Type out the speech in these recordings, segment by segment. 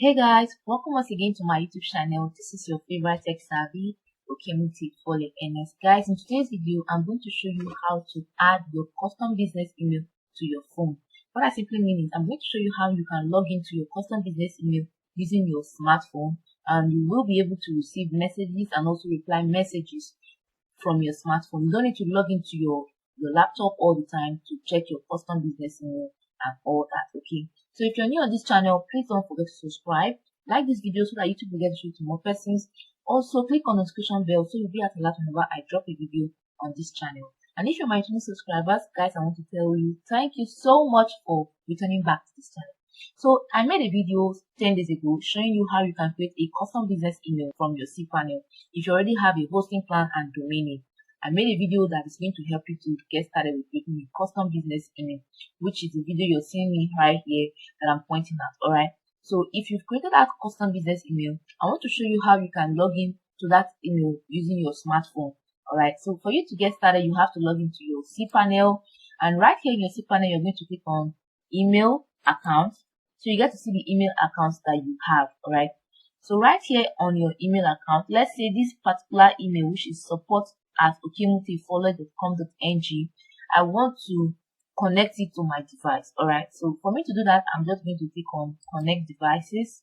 Hey guys, welcome once again to my YouTube channel. This is your favorite tech savvy, Okemuti Fole NS. Guys, in today's video, I'm going to show you how to add your custom business email to your phone. What I simply mean is I'm going to show you how you can log into your custom business email using your smartphone, and you will be able to receive messages and also reply messages from your smartphone. You don't need to log into your laptop all the time to check your custom business email and all that. Okay, so if you're new on this channel, please don't forget to subscribe, like this video so that YouTube will get to show to more persons. Also click on the notification bell so you'll be at alert whenever I drop a video on this channel. And if you're my returning subscribers, guys, I want to tell you thank you so much for returning back to this channel. So I made a video 10 days ago showing you how you can create a custom business email from your cPanel if you already have a hosting plan and domain name. I made a video that is going to help you to get started with creating a custom business email, which is the video you're seeing me right here that I'm pointing at. Alright, so if you've created that custom business email, I want to show you how you can log in to that email using your smartphone. Alright, so for you to get started, you have to log into your cPanel, and right here in your cPanel, you're going to click on email account. So you get to see the email accounts that you have. Alright, so right here on your email account, let's say this particular email, which is support@okemutefole.com.ng, I want to connect it to my device. Alright, so for me to do that, I'm just going to click on connect devices.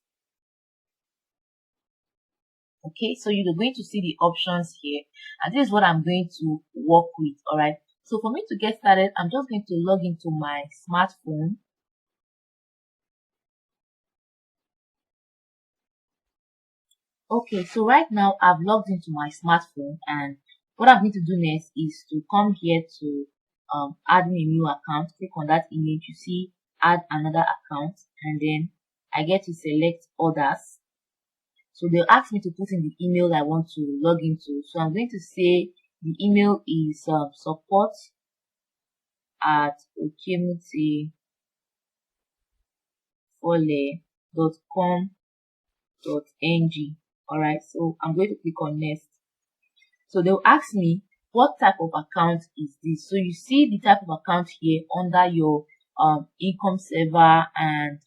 Okay, so you're going to see the options here, and this is what I'm going to work with. Alright, so for me to get started, I'm just going to log into my smartphone. Okay, so right now I've logged into my smartphone, and what I'm going to do next is to come here to add me a new account. Click on that image, you see add another account, and then I get to select others. So they'll ask me to put in the email I want to log into. So I'm going to say the email is support@okemutefole.com.ng. Alright, so I'm going to click on next. So they'll ask me what type of account is this. So you see the type of account here under your income server, and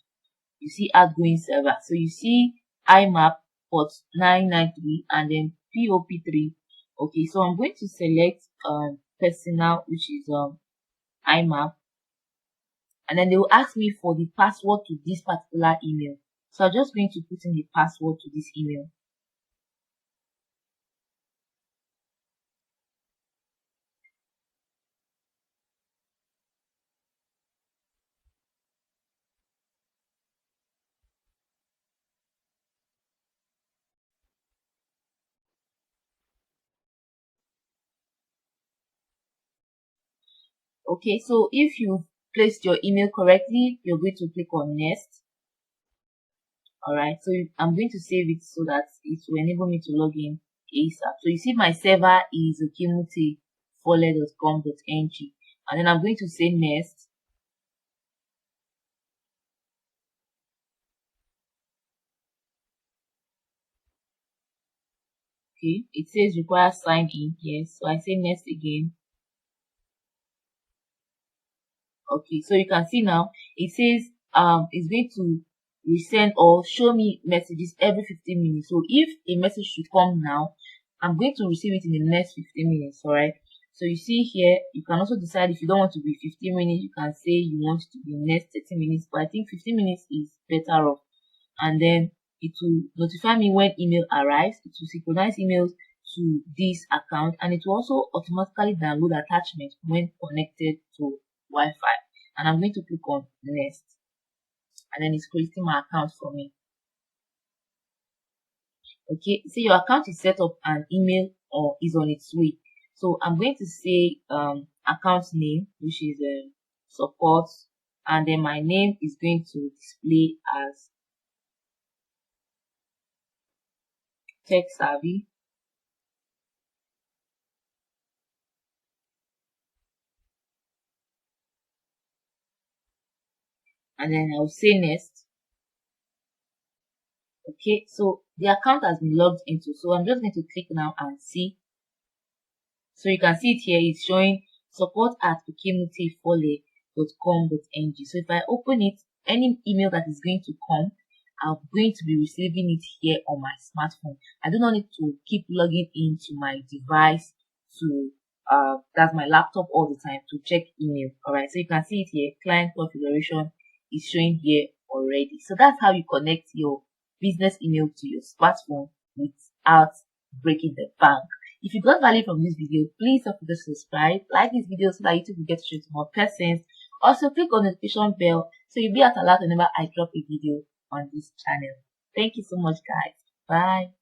you see outgoing server. So you see IMAP port 993 and then POP3. Okay, so I'm going to select personal, which is IMAP, and then they will ask me for the password to this particular email. So I'm just going to put in the password to this email. Okay, so if you placed your email correctly, you're going to click on next. Alright, so I'm going to save it so that it will enable me to log in ASAP. So you see my server is okemutefole.com.ng, and then I'm going to say next. Okay, it says require sign in. Yes, so I say next again. Okay, so you can see now it says it's going to resend or show me messages every 15 minutes. So if a message should come now, I'm going to receive it in the next 15 minutes. Alright, so you see here, you can also decide if you don't want to be 15 minutes, you can say you want it to be next 30 minutes, but I think 15 minutes is better off. And then it will notify me when email arrives. It will synchronize emails to this account, and it will also automatically download attachments when connected to Wi-Fi. And I'm going to click on next, and then it's creating my account for me. Okay, so your account is set up and email or is on its way. So I'm going to say account name, which is support, and then my name is going to display as tech savvy. And then I'll say next. Okay, so the account has been logged into, so I'm just going to click now and see. So you can see it here, it's showing support@okemutefole.com.ng. So if I open it, any email that is going to come, I'm going to be receiving it here on my smartphone. I do not need to keep logging into my device to that's my laptop all the time to check email. Alright, so you can see it here. Client configuration is showing here already. So that's how you connect your business email to your smartphone without breaking the bank. If you got value from this video, please don't forget to subscribe, like this video so that YouTube will get straight to more persons. Also, click on the notification bell so you'll be alert whenever I drop a video on this channel. Thank you so much, guys. Bye.